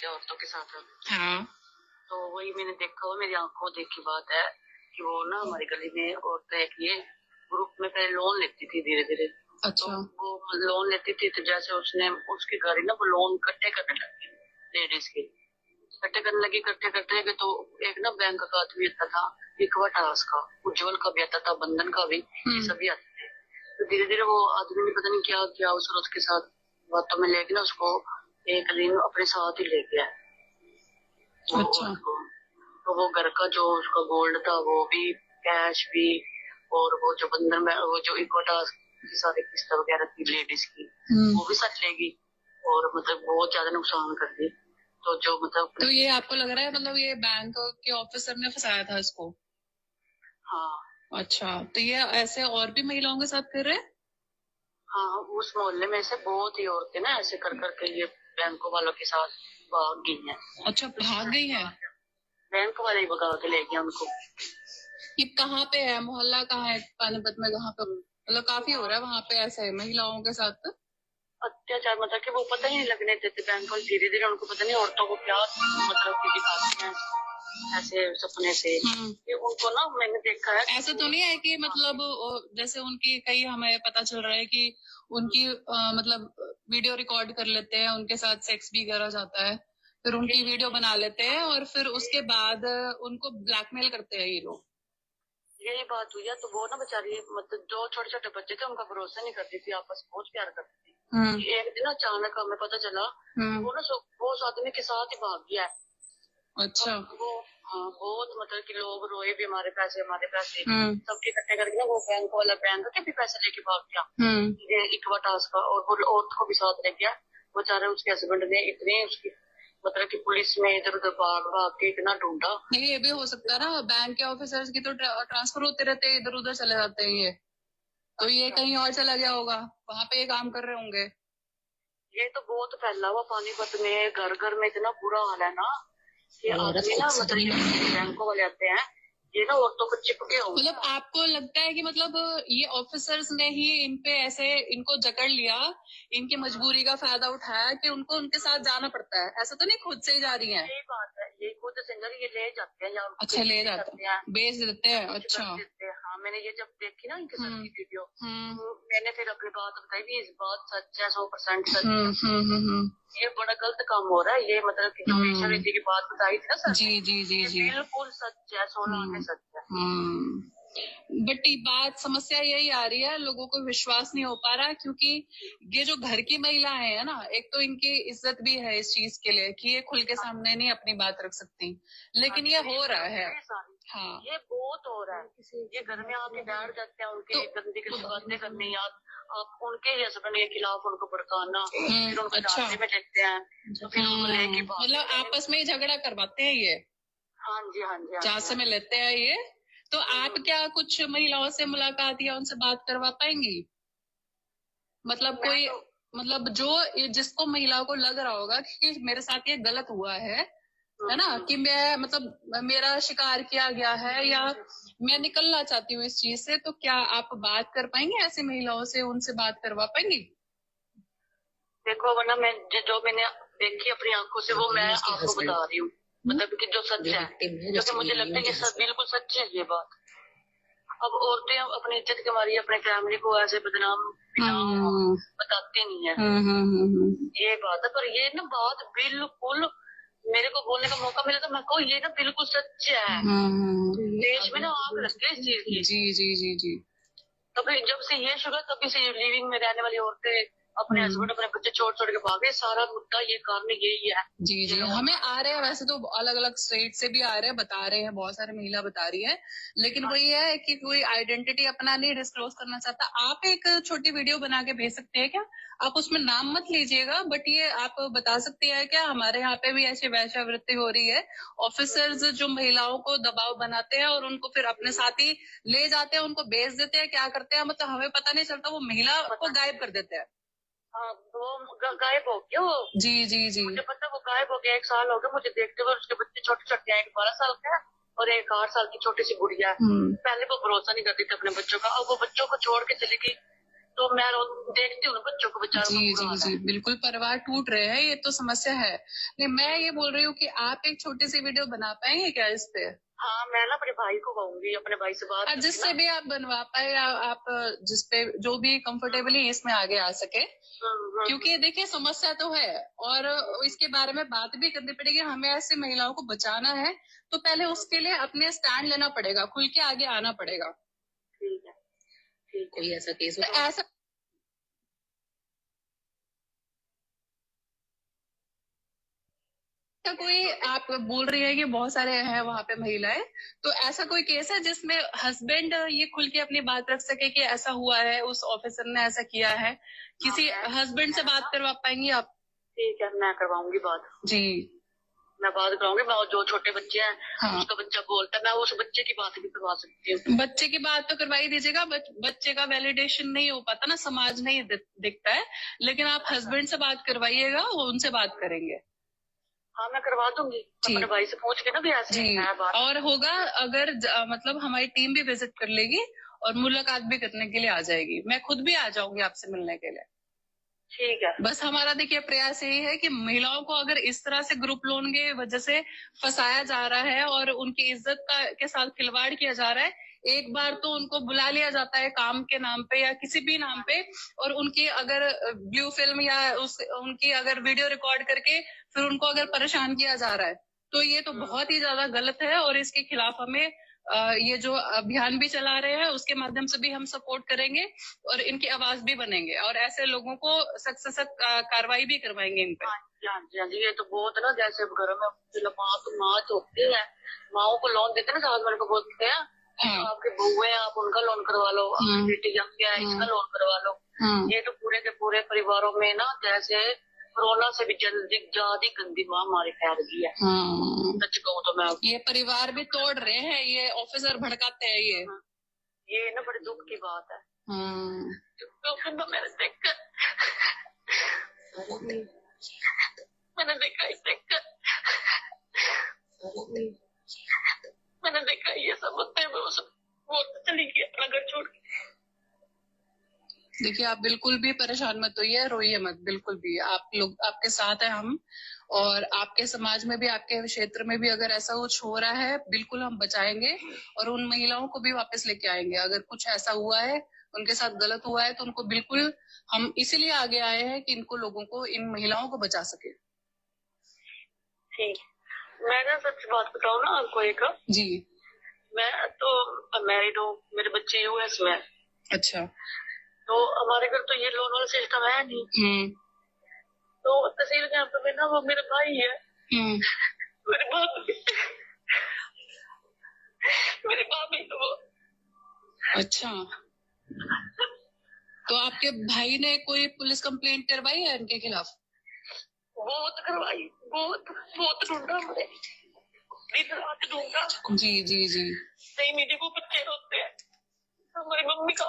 हैं औरतों के साथ। हाँ। तो वही मैंने देखा, वो मेरी आंखों देखी बात है कि वो ना हमारी गली में औरतें एक ये ग्रुप में पहले लोन लेती थी धीरे धीरे। अच्छा। तो वो लोन लेती थी तो जैसे उसने उसके घर ही ना वो लोन इकट्ठे करने लगी लेडीज के, इकट्ठे करने लगी, इकट्ठे करते गए। तो एक ना बैंक का आदमी आता था, इक्विटास का, उज्जवल का भी आता था, बंधन का भी, ये सभी आते थे। तो धीरे धीरे वो आदमी ने पता नहीं क्या किया उस रोज के साथ बातों में लेके ना उसको एक दिन अपने साथ ही ले गया। अच्छा। तो वो घर का जो उसका गोल्ड था वो भी, कैश भी, और वो जो बंधन में वो जो इक्विटास की सारी किस्त वगैरह थी लेडीज की वो भी सच लेगी और मतलब बहुत ज्यादा नुकसान कर दी। तो जो मतलब तो ये आपको लग रहा है मतलब ये बैंक के ऑफिसर ने फंसाया था इसको? हाँ। अच्छा, तो ये ऐसे और भी महिलाओं के साथ कर रहे हैं? हाँ, उस मोहल्ले में से बहुत ही औरतें ना ऐसे कर करके ये बैंकों वालों के साथ भाग गई हैं। अच्छा, भाग गई हैं? बैंक वाले ही भगा के ले गए उनको। ये कहाँ पे है, मोहल्ला कहाँ है पानीपत में, कहाँ पे? मतलब काफी हो रहा है वहाँ पे ऐसे महिलाओं के साथ अत्याचार, मतलब कि वो पता ही नहीं लगने देते बैंक वाले। धीरे धीरे उनको पता नहीं औरतों को क्या मतलब कि दिखाते हैं ऐसे सपने से। ये उनको ना मैंने देखा है। ऐसा तो नहीं है कि मतलब जैसे उनकी कई हमें पता चल रहा है कि उनकी मतलब वीडियो रिकॉर्ड कर लेते हैं, उनके साथ सेक्स भी करा जाता है, फिर उनकी वीडियो बना लेते हैं और फिर उसके बाद उनको ब्लैकमेल करते हैं ये लोग। यही बात हुई है। तो वो ना बेचारी मतलब जो छोटे छोटे बच्चे थे उनका भरोसा नहीं करती थी, आपस में बहुत प्यार करती थी। एक दिन अचानक हमें पता चला वो ना वो उस आदमी के साथ ही भाग गया। अच्छा। वो हाँ, बहुत मतलब कि लोग रोए भी, हमारे पैसे हमारे पैसे, सबके इकट्ठे करके ना वो बैंक वाला बैंक के भी पैसे लेके भाग गया ये इक्विटास का, और वो औरत को भी साथ ले गया। बेचारे उसके हस्बैंड ने इतने उसकी मतलब कि पुलिस में इधर उधर भाग भाग के इतना ढूंढा। नहीं, ये भी हो सकता है ना, बैंक के ऑफिसर्स की तो ट्रांसफर होते रहते हैं, इधर उधर चले जाते हैं ये, तो ये कहीं और चला गया होगा, वहाँ पे ये काम कर रहे होंगे। ये तो बहुत फैला हुआ पानीपत में, घर घर में इतना बुरा हाल है ना। ये आदमी ना मतलब बैंकों वाले आते हैं, ये ना औरतों को चिपके हो। मतलब आपको लगता है कि मतलब ये ऑफिसर्स ने ही इन पे ऐसे इनको जकड़ लिया, इनकी मजबूरी का फायदा उठाया कि उनको उनके साथ जाना पड़ता है, ऐसा तो नहीं खुद से ही जा रही है? यही बात है, ये खुद सिंगल ये ले जाते हैं या अच्छा, ले जाते हैं, बेच देते हैं। अच्छा। हाँ, मैंने ये जब देखी ना इनके साथ की वीडियो, तो मैंने फिर अपनी बात बताई भी, इस बात सच है, 100% सच है। ये बड़ा गलत काम हो रहा है। ये मतलब कि जो वेश्यावृत्ति की बात बताई थी ना सर, जी जी जी जी, बिल्कुल सच है, 16 आने सच है। बट ये बात समस्या यही आ रही है, लोगों को विश्वास नहीं हो पा रहा, क्योंकि ये जो घर की महिलाएं है ना, एक तो इनकी इज्जत भी है इस चीज के लिए कि ये खुल के सामने नहीं अपनी बात रख सकती, लेकिन ये हो रहा है। हाँ, ये बहुत हो रहा है। ये घर में आके बैठ जाते हैं, उनके गंदी की बातें करनी, याद आप उनके ही हस्बैंड के खिलाफ उनको भड़काना, फिर उनको जाते में लेते हैं, तो फिर उनको लेके मतलब आपस में ही झगड़ा करवाते हैं ये। हाँ जी, हाँ जी, झांसे में लेते हैं ये। तो आप क्या कुछ महिलाओं से मुलाकात या उनसे बात करवा पाएंगी? मतलब कोई मतलब जो जिसको महिलाओं को लग रहा होगा कि मेरे साथ ये गलत हुआ है ना, कि मैं मतलब मेरा शिकार किया गया है या मैं निकलना चाहती हूँ इस चीज से, तो क्या आप बात कर पाएंगे ऐसी महिलाओं से, उनसे बात करवा पाएंगी? देखो वरना मैं जो मैंने देखी अपनी आंखों से वो मैं आपको बता रही हूँ, मतलब कि जो सच है, क्योंकि मुझे लगता है ये सब बिल्कुल सच है ये बात। अब औरतें अपनी इज्जत के मारी अपने फैमिली को ऐसे बदनाम बताते नहीं है। ये बात है, पर ये ना बात बिल्कुल मेरे को बोलने का मौका मिला तो मैं कहूँ ये ना बिल्कुल सच है। देश में ना आग लग गई इस चीज की। जी जी जी जी। तभी जब से ये शुरू तभी से लिविंग में रहने वाली औरतें अपने हस्बैंड अपने बच्चे छोड़ छोड़ के भागे, सारा मुद्दा ये कारण यही है। जी जी, हमें आ रहे हैं वैसे तो अलग अलग स्टेट से भी आ रहे हैं, बता रहे हैं, बहुत सारे महिला बता रही है, लेकिन वही है कि कोई आइडेंटिटी अपना नहीं डिस्क्लोज करना चाहता। आप एक छोटी वीडियो बना के भेज सकते हैं क्या? आप उसमें नाम मत लीजिएगा, बट ये आप बता सकते हैं क्या हमारे यहाँ पे भी ऐसी वैश्यावृत्ति हो रही है, ऑफिसर्स जो महिलाओं को दबाव बनाते हैं और उनको फिर अपने साथ ही ले जाते हैं, उनको बेच देते हैं, क्या करते हैं मतलब हमें पता नहीं चलता, वो महिला को गायब कर देते हैं। हाँ, वो गायब हो गया वो। जी जी जी, मुझे पता वो गायब हो गया, 1 साल हो गया मुझे देखते हुए। उसके बच्चे छोटे छोटे हैं, एक 12 साल का है और एक 8 साल की छोटी सी गुड़िया है। पहले वो भरोसा नहीं करती थी अपने बच्चों का, अब वो बच्चों को छोड़ के चली गई। तो मैं देखती हूँ बच्चों को बेचारों जी जी जी, बिल्कुल परिवार टूट रहे हैं, ये तो समस्या है। नहीं, मैं ये बोल रही हूँ कि आप एक छोटी सी वीडियो बना पाएंगे क्या इस पे? हाँ, मैं ना अपने भाई को कहूंगी, अपने भाई से बात जिससे भी आप बनवा पाए, या आप जिसपे जो भी कंफर्टेबली इसमें आगे आ सके, क्योंकि देखिए समस्या तो है और इसके बारे में बात भी करनी पड़ेगी। हमें ऐसे महिलाओं को बचाना है तो पहले उसके लिए अपने स्टैंड लेना पड़ेगा, खुल के आगे आना पड़ेगा। ठीक है, ठीक। कोई ऐसा केस तो ऐसा कोई, आप बोल रही है कि बहुत सारे हैं वहां पे महिलाएं, तो ऐसा कोई केस है जिसमें हस्बैंड ये खुल के अपनी बात रख सके कि ऐसा हुआ है, उस ऑफिसर ने ऐसा किया है? किसी हस्बैंड से बात करवा पाएंगी आप? ठीक है, मैं करवाऊंगी बात। जी, मैं बात कराऊंगी। मैं जो छोटे बच्चे हैं, हाँ, उसका बच्चा बोलता है, मैं उस बच्चे की बात भी करवा सकती हूँ। बच्चे की बात तो करवाई दीजिएगा, बच्चे का वैलिडेशन नहीं हो पाता ना, समाज नहीं दिखता है, लेकिन आप हस्बैंड से बात करवाइएगा, वो उनसे बात करेंगे। हाँ, मैं करवा दूंगी, अपने भाई से पूछ के ना भी ऐसे जी, है बात। और होगा अगर मतलब हमारी टीम भी विजिट कर लेगी और मुलाकात भी करने के लिए आ जाएगी, मैं खुद भी आ जाऊंगी आपसे मिलने के लिए। ठीक है। बस हमारा देखिए प्रयास यही है कि महिलाओं को अगर इस तरह से ग्रुप लोन के वजह से फंसाया जा रहा है और उनकी इज्जत के साथ खिलवाड़ किया जा रहा है, एक बार तो उनको बुला लिया जाता है काम के नाम पे या किसी भी नाम पे, और उनकी अगर ब्लू फिल्म या उनकी अगर वीडियो रिकॉर्ड करके फिर उनको अगर परेशान किया जा रहा है, तो ये तो बहुत ही ज्यादा गलत है। और इसके खिलाफ हमें ये जो अभियान भी चला रहे हैं उसके माध्यम से भी हम सपोर्ट करेंगे और इनकी आवाज भी बनेंगे और ऐसे लोगों को सख्त से सख्त कार्रवाई भी करवाएंगे इन पे। हाँ जी, ये तो बहुत ना, जैसे घर में माँ होती है, माओ को लोन देते हैं ना, हस्बैंड को बोलते हैं आपके बहू है, आप उनका लोन करवा लो, आपकी बेटी जम गया है, इसका लोन करवा लो। ये तो पूरे के पूरे परिवारों में ना, जैसे कोरोना से भी ज्यादा गंदी महामारी फैल गई है। सच कहूँ तो मैं ये परिवार भी तोड़ रहे हैं, ये ऑफिसर भड़काते हैं, ये ना बड़े दुख की बात है। तो मैंने देखा ये सब होते हैं, वो चली गई अपना घर छोड़ के। देखिए आप बिल्कुल भी परेशान मत होइए, रोइए मत बिल्कुल भी, आप लोग आपके साथ हैं हम, और आपके समाज में भी, आपके क्षेत्र में भी अगर ऐसा कुछ हो रहा है बिल्कुल हम बचाएंगे और उन महिलाओं को भी वापस लेके आएंगे। अगर कुछ ऐसा हुआ है, उनके साथ गलत हुआ है, तो उनको बिल्कुल हम इसीलिए आगे आए हैं कि इनको लोगों को, इन महिलाओं को बचा सके। ठीक, मैं ना सच बात बताऊँ ना आपको एक जी, मैं तो मैरिड हूँ, मेरे बच्चे यूएस में। अच्छा, तो हमारे घर तो ये लोन वाला सिस्टम है नहीं। तो तहसील कैंप में ना वो मेरा भाई है, मेरे भाभी तो वो। अच्छा, तो आपके भाई ने कोई पुलिस कंप्लेंट करवाई है इनके खिलाफ? बहुत करवाई, बहुत ढूंढा हमने, दिन रात ढूंढा। जी जी जी, सही मेरे को बच्चे रोते हैं, हमारी मम्मी का।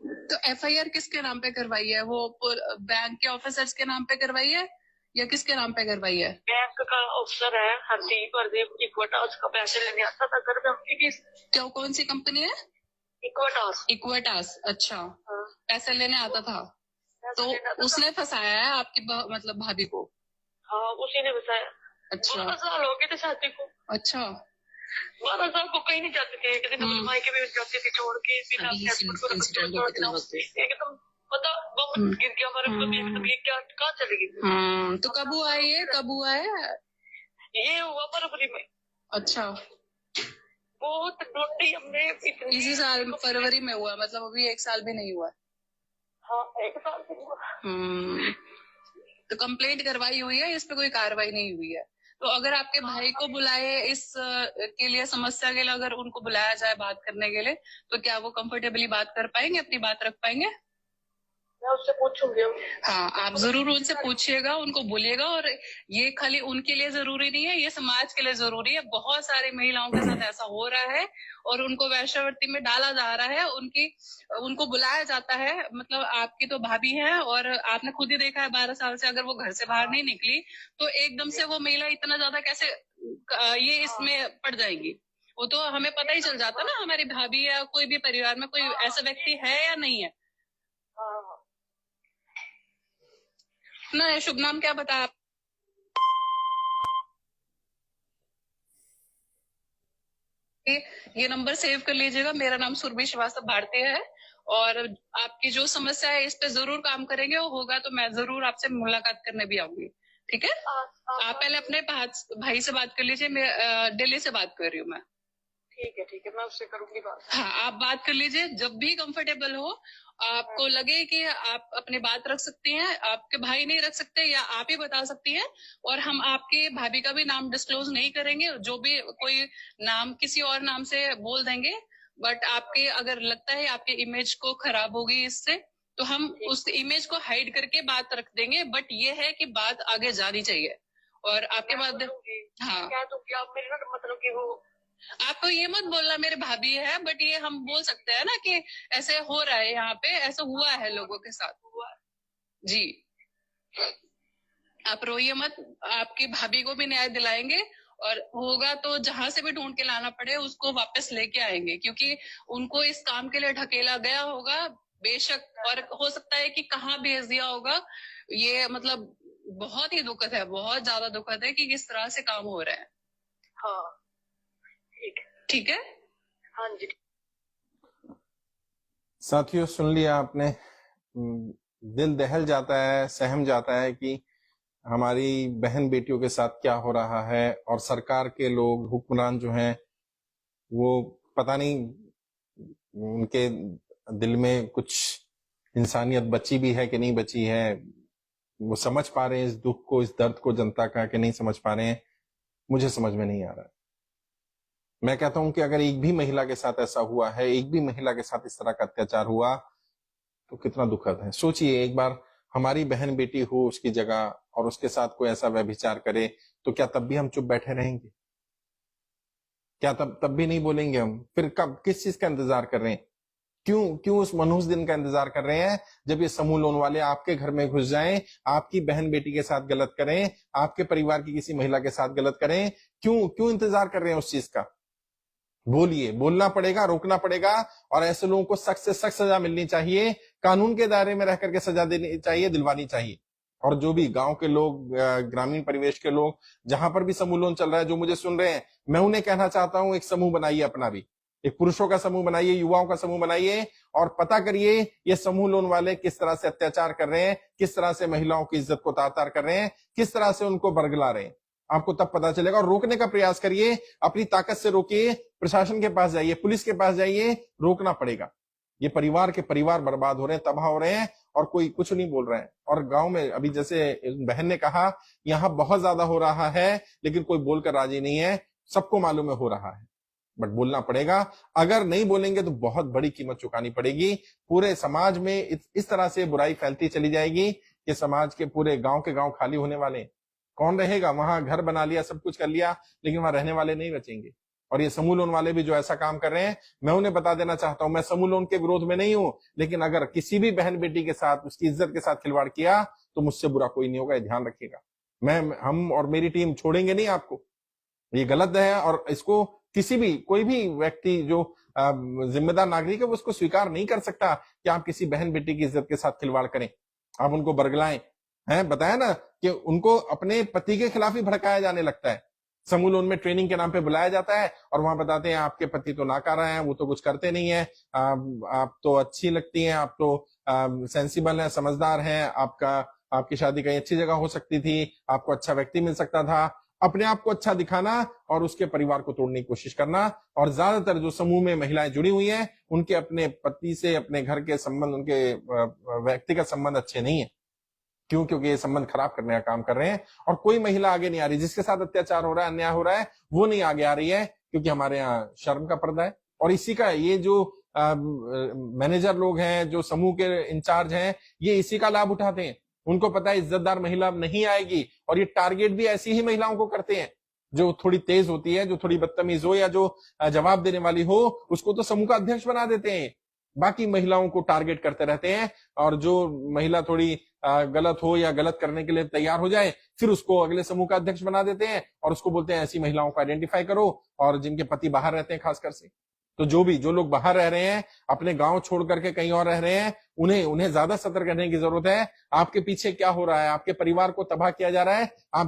तो एफआईआर किसके नाम पे करवाई है? वो बैंक के ऑफिसर्स के नाम पे करवाई है या किसके नाम पे करवाई है? बैंक का ऑफिसर है हरदीप इक्विटास का पैसे लेने आता था घर में उनकी। क्या कौन सी कंपनी है? इक्विटास। अच्छा, पैसे लेने आता था, तो उसने फंसाया है आपकी मतलब भाभी को? हाँ, उसी ने फंसाया। अच्छा, 12 साल हो गए थे शादी को। अच्छा, 12 साल को कहीं नहीं जाते थे, एक दिन अपने मायके में जाते थे छोड़ के, बिना एकदम पता बम गिर गया हमारे ऊपर, एकदम ये क्या कहाँ चले गई। तो कब हुआ ये, कब हुआ है ये? हुआ फरवरी में। अच्छा, बहुत ढूंढी हमने, इसी साल फरवरी में हुआ, मतलब अभी 1 साल भी नहीं हुआ। हाँ, 1 साल भी हुआ। तो कंप्लेंट करवाई हुई है, इस पे कोई कार्रवाई नहीं हुई है। तो अगर आपके भाई को बुलाए इस के लिए, समस्या के लिए अगर उनको बुलाया जाए बात करने के लिए, तो क्या वो कंफर्टेबली बात कर पाएंगे, अपनी बात रख पाएंगे? मैं उससे पूछूंगी। हाँ, आप जरूर उनसे पूछिएगा, उनको बोलिएगा। और ये खाली उनके लिए जरूरी नहीं है, ये समाज के लिए जरूरी है। बहुत सारी महिलाओं के साथ ऐसा हो रहा है और उनको वैश्यावृत्ति में डाला जा रहा है, उनको बुलाया जाता है। मतलब आपकी तो भाभी है और आपने खुद ही देखा है 12 साल से अगर वो घर से बाहर नहीं निकली तो एकदम से वो महिला इतना ज्यादा कैसे ये इसमें पड़ जाएगी। वो तो हमें पता ही चल जाता ना, हमारी भाभी या कोई भी परिवार में कोई ऐसा व्यक्ति है या नहीं है हाँ ना। शुभ नाम क्या बता? ये नंबर सेव कर लीजिएगा, मेरा नाम सुरभि श्रीवास्तव भारती है, और आपकी जो समस्या है इस पे जरूर काम करेंगे, वो होगा तो मैं जरूर आपसे मुलाकात करने भी आऊंगी, ठीक है? आप पहले अपने भाई से बात कर लीजिए, मैं दिल्ली से बात कर रही हूँ मैं। ठीक है, मैं उससे करूंगी बात। हाँ, आप बात कर लीजिए, जब भी कंफर्टेबल हो, आपको लगे कि आप अपनी बात रख सकती हैं, आपके भाई नहीं रख सकते या आप ही बता सकती हैं, और हम आपके भाभी का भी नाम डिस्क्लोज नहीं करेंगे, जो भी कोई नाम किसी और नाम से बोल देंगे, बट आपके अगर लगता है आपके इमेज को खराब होगी इससे, तो हम उस इमेज को हाइड करके बात रख देंगे, बट ये है कि बात आगे जानी चाहिए। और आपके बाद हाँ, क्या तो क्या मेरे ना मतलब कि वो आपको ये मत बोलना मेरे भाभी है, बट ये हम बोल सकते हैं ना कि ऐसे हो रहा है, यहाँ पे ऐसा हुआ है लोगों के साथ हुआ जी। आप रोइए मत, आपकी भाभी को भी न्याय दिलाएंगे, और होगा तो जहां से भी ढूंढ के लाना पड़े उसको वापस लेके आएंगे, क्योंकि उनको इस काम के लिए ढकेला गया होगा बेशक, और हो सकता है कि कहाँ भेज दिया होगा। ये मतलब बहुत ही दुखद है, बहुत ज्यादा दुखद है कि किस तरह से काम हो रहा है। हाँ ठीक है। हाँ जी। साथियों, सुन लिया आपने। दिल दहल जाता है, सहम जाता है कि हमारी बहन बेटियों के साथ क्या हो रहा है, और सरकार के लोग हुक्मरान जो हैं वो पता नहीं उनके दिल में कुछ इंसानियत बची भी है कि नहीं बची है, वो समझ पा रहे हैं इस दुख को, इस दर्द को जनता का, कि नहीं समझ पा रहे हैं, मुझे समझ में नहीं आ रहा है। मैं कहता हूं कि अगर एक भी महिला के साथ ऐसा हुआ है, एक भी महिला के साथ इस तरह का अत्याचार हुआ, तो कितना दुखद है। सोचिए, एक बार हमारी बहन बेटी हो उसकी जगह और उसके साथ कोई ऐसा व्यभिचार करे, तो क्या तब भी हम चुप बैठे रहेंगे? क्या तब भी नहीं बोलेंगे हम? फिर कब, किस चीज का इंतजार कर रहे हैं? क्यों उस मनहूस दिन का इंतजार कर रहे हैं जब ये समूह लोन वाले आपके घर में घुस जाएं, आपकी बहन बेटी के साथ गलत करें, आपके परिवार की किसी महिला के साथ गलत करें? क्यों इंतजार कर रहे हैं उस चीज का? बोलिए, बोलना पड़ेगा, रोकना पड़ेगा, और ऐसे लोगों को सख्त से सख्त सजा मिलनी चाहिए, कानून के दायरे में रह करके सजा देनी चाहिए, दिलवानी चाहिए। और जो भी गांव के लोग, ग्रामीण परिवेश के लोग, जहां पर भी समूह लोन चल रहा है, जो मुझे सुन रहे हैं, मैं उन्हें कहना चाहता हूं, एक समूह बनाइए अपना भी, एक पुरुषों का समूह बनाइए, युवाओं का समूह बनाइए, और पता करिए ये समूह लोन वाले किस तरह से अत्याचार कर रहे हैं, किस तरह से महिलाओं की इज्जत को तार-तार कर रहे हैं, किस तरह से उनको बरगला रहे हैं। आपको तब पता चलेगा, और रोकने का प्रयास करिए, अपनी ताकत से रोकिए, प्रशासन के पास जाइए, पुलिस के पास जाइए, रोकना पड़ेगा। ये परिवार के परिवार बर्बाद हो रहे हैं, तबाह हो रहे हैं, और कोई कुछ नहीं बोल रहा है। और गांव में अभी जैसे बहन ने कहा, यहाँ बहुत ज्यादा हो रहा है, लेकिन कोई बोलकर राजी नहीं है, सबको मालूम है हो रहा है, बट बोलना पड़ेगा। अगर नहीं बोलेंगे तो बहुत बड़ी कीमत चुकानी पड़ेगी। पूरे समाज में इस तरह से बुराई फैलती चली जाएगी कि समाज के पूरे गांव के गांव खाली होने वाले। कौन रहेगा वहां? घर बना लिया, सब कुछ कर लिया, लेकिन वहां रहने वाले नहीं बचेंगे। और ये समूह लोन वाले भी जो ऐसा काम कर रहे हैं, मैं उन्हें बता देना चाहता हूं, मैं समूह लोन के विरोध में नहीं हूं, लेकिन अगर किसी भी बहन बेटी के साथ, उसकी इज्जत के साथ खिलवाड़ किया, तो मुझसे बुरा कोई नहीं होगा, ये ध्यान रखिएगा। हम और मेरी टीम छोड़ेंगे नहीं आपको। ये गलत है, और इसको किसी भी, कोई भी व्यक्ति जो जिम्मेदार नागरिक है, वो उसको स्वीकार नहीं कर सकता कि आप किसी बहन बेटी की इज्जत के साथ खिलवाड़ करें, आप उनको बरगलाएं। हैं, बताया ना कि उनको अपने पति के खिलाफ ही भड़काया जाने लगता है। समूह लोन में ट्रेनिंग के नाम पे बुलाया जाता है, और वहां बताते हैं आपके पति तो नाकारा हैं, वो तो कुछ करते नहीं है, आप तो अच्छी लगती हैं, आप तो सेंसिबल हैं, समझदार हैं, आपकी शादी कहीं अच्छी जगह हो सकती थी, आपको अच्छा व्यक्ति मिल सकता था। अपने आप को अच्छा दिखाना और उसके परिवार को तोड़ने की कोशिश करना। और ज्यादातर जो समूह में महिलाएं जुड़ी हुई हैं, उनके अपने पति से, अपने घर के संबंध, उनके व्यक्तिगत संबंध अच्छे नहीं है। क्योंकि ये संबंध खराब करने का काम कर रहे हैं, और कोई महिला आगे नहीं आ रही। जिसके साथ अत्याचार हो रहा है, अन्याय हो रहा है, वो नहीं आगे आ रही है, क्योंकि हमारे यहाँ शर्म का पर्दा है। और इसी का, ये जो मैनेजर लोग हैं, जो समूह के इंचार्ज हैं, ये इसी का लाभ उठाते हैं। उनको पता है इज्जतदार महिला नहीं आएगी, और ये टारगेट भी ऐसी ही महिलाओं को करते हैं, जो थोड़ी तेज होती है, जो थोड़ी बदतमीज हो, या जो जवाब देने वाली हो, उसको तो समूह का अध्यक्ष बना देते हैं। बाकी महिलाओं को टारगेट करते रहते हैं, और जो महिला थोड़ी गलत हो या गलत करने के लिए तैयार हो जाए, फिर उसको अगले समूह का अध्यक्ष बना देते हैं और उसको बोलते हैं ऐसी महिलाओं को आइडेंटिफाई करो, और जिनके पति बाहर रहते हैं खासकर से। तो जो लोग बाहर रह रहे हैं, अपने गांव छोड़ करके कहीं और रह रहे हैं, उन्हें ज्यादा सतर्क रहने की जरूरत है। आपके पीछे क्या हो रहा है, आपके परिवार को तबाह किया जा रहा है, आप